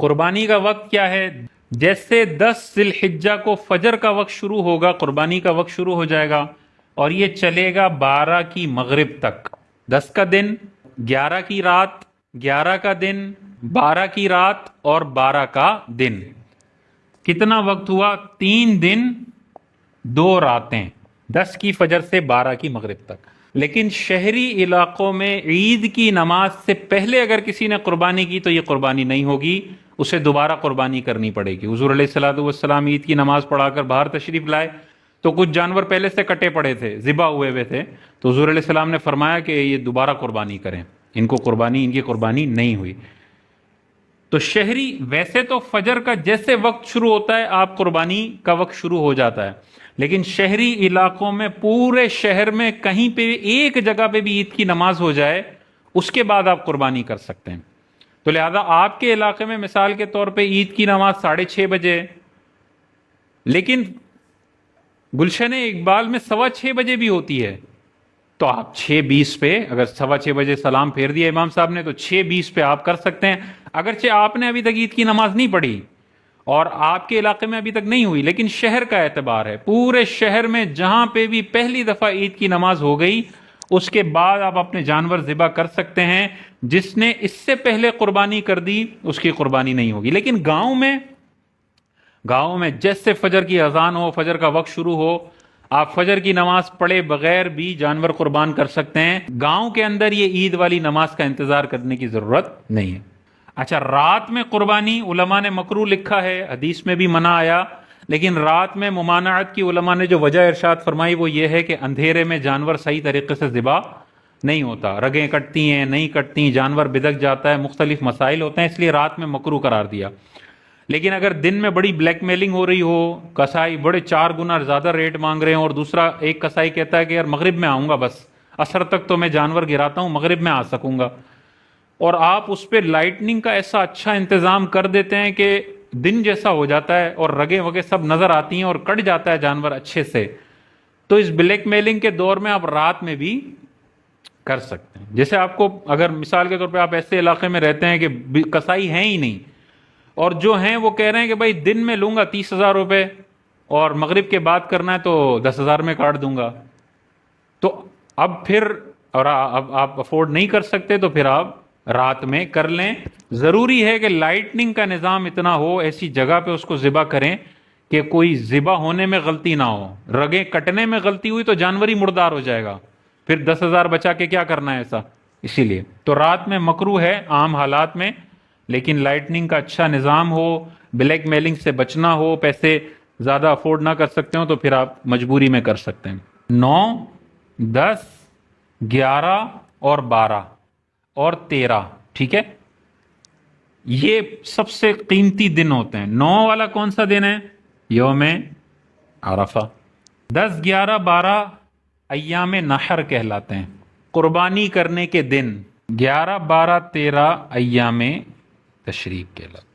قربانی کا وقت کیا ہے؟ جیسے 10 ذی الحجہ کو فجر کا وقت شروع ہوگا، قربانی کا وقت شروع ہو جائے گا اور یہ چلے گا 12 کی مغرب تک۔ 10 کا دن، 11 کی رات، 11 کا دن، 12 کی رات اور 12 کا دن۔ کتنا وقت ہوا؟ 3 دن 2 راتیں، 10 کی فجر سے 12 کی مغرب تک۔ لیکن شہری علاقوں میں عید کی نماز سے پہلے اگر کسی نے قربانی کی تو یہ قربانی نہیں ہوگی، اسے دوبارہ قربانی کرنی پڑے گی۔ حضور علیہ الصلوۃ والسلام عید کی نماز پڑھا کر باہر تشریف لائے تو کچھ جانور پہلے سے کٹے پڑے تھے، ذبح ہوئے ہوئے تھے، تو حضور علیہ السلام نے فرمایا کہ یہ دوبارہ قربانی کریں، ان کی قربانی نہیں ہوئی۔ تو شہری ویسے تو فجر کا جیسے وقت شروع ہوتا ہے آپ قربانی کا وقت شروع ہو جاتا ہے، لیکن شہری علاقوں میں پورے شہر میں کہیں پہ ایک جگہ پہ بھی عید کی نماز ہو جائے اس کے بعد آپ قربانی کر سکتے ہیں۔ تو لہذا آپ کے علاقے میں مثال کے طور پہ عید کی نماز 6:30 بجے، لیکن گلشن اقبال میں 6:15 بجے بھی ہوتی ہے، تو آپ 6:20 پہ اگر 6:15 بجے سلام پھیر دیا امام صاحب نے تو 6:20 پہ آپ کر سکتے ہیں۔ اگرچہ آپ نے ابھی تک عید کی نماز نہیں پڑھی اور آپ کے علاقے میں ابھی تک نہیں ہوئی، لیکن شہر کا اعتبار ہے، پورے شہر میں جہاں پہ بھی پہلی دفعہ عید کی نماز ہو گئی اس کے بعد آپ اپنے جانور ذبح کر سکتے ہیں۔ جس نے اس سے پہلے قربانی کر دی اس کی قربانی نہیں ہوگی۔ لیکن گاؤں میں جیسے فجر کی اذان ہو، فجر کا وقت شروع ہو، آپ فجر کی نماز پڑھے بغیر بھی جانور قربان کر سکتے ہیں۔ گاؤں کے اندر یہ عید والی نماز کا انتظار کرنے کی ضرورت نہیں ہے۔ اچھا، رات میں قربانی علماء نے مکروہ لکھا ہے، حدیث میں بھی منع آیا، لیکن رات میں ممانعت کی علماء نے جو وجہ ارشاد فرمائی وہ یہ ہے کہ اندھیرے میں جانور صحیح طریقے سے ذبح نہیں ہوتا، رگیں کٹتی ہیں، نہیں کٹتی، جانور بدک جاتا ہے، مختلف مسائل ہوتے ہیں، اس لیے رات میں مکروہ قرار دیا۔ لیکن اگر دن میں بڑی بلیک میلنگ ہو رہی ہو، کسائی بڑے 4 گنا زیادہ ریٹ مانگ رہے ہیں اور دوسرا ایک کسائی کہتا ہے کہ یار مغرب میں آؤں گا، بس عصر تک تو میں جانور گراتا ہوں، مغرب میں آ سکوں گا، اور آپ اس پہ لائٹننگ کا ایسا اچھا انتظام کر دیتے ہیں کہ دن جیسا ہو جاتا ہے اور رگیں وگے سب نظر آتی ہیں اور کٹ جاتا ہے جانور اچھے سے، تو اس بلیک میلنگ کے دور میں آپ رات میں بھی کر سکتے ہیں۔ جیسے آپ کو اگر مثال کے طور پہ آپ ایسے علاقے میں رہتے ہیں کہ کسائی ہیں ہی نہیں، اور جو ہیں وہ کہہ رہے ہیں کہ بھائی دن میں لوں گا 30,000 روپے اور مغرب کے بعد کرنا ہے تو 10,000 میں کاٹ دوں گا، تو اب پھر اور اب آپ افورڈ نہیں کر سکتے تو پھر آپ رات میں کر لیں۔ ضروری ہے کہ لائٹننگ کا نظام اتنا ہو، ایسی جگہ پہ اس کو ذبح کریں کہ کوئی ذبح ہونے میں غلطی نہ ہو، رگیں کٹنے میں غلطی ہوئی تو جانور ہی مردار ہو جائے گا، پھر 10,000 بچا کے کیا کرنا ہے ایسا، اسی لیے تو رات میں مکروہ ہے عام حالات میں، لیکن لائٹننگ کا اچھا نظام ہو، بلیک میلنگ سے بچنا ہو، پیسے زیادہ افورڈ نہ کر سکتے ہو تو پھر آپ مجبوری میں کر سکتے ہیں۔ 9، 10، 11 اور 12 اور 13، ٹھیک ہے، یہ سب سے قیمتی دن ہوتے ہیں۔ 9 والا کون سا دن ہے؟ یوم عرفہ۔ 10، 11، 12 ایام نحر کہلاتے ہیں، قربانی کرنے کے دن۔ 11، 12، 13 ایام تشریق کہلاتے ہیں۔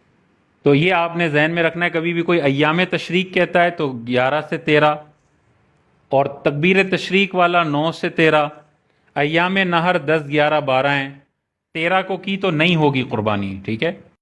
تو یہ آپ نے ذہن میں رکھنا ہے، کبھی بھی کوئی ایام تشریق کہتا ہے تو 11 سے 13، اور تکبیر تشریق والا 9 سے 13۔ ایام نحر 10، 11، 12 ہیں، 13 کو کی تو نہیں ہوگی قربانی، ٹھیک ہے۔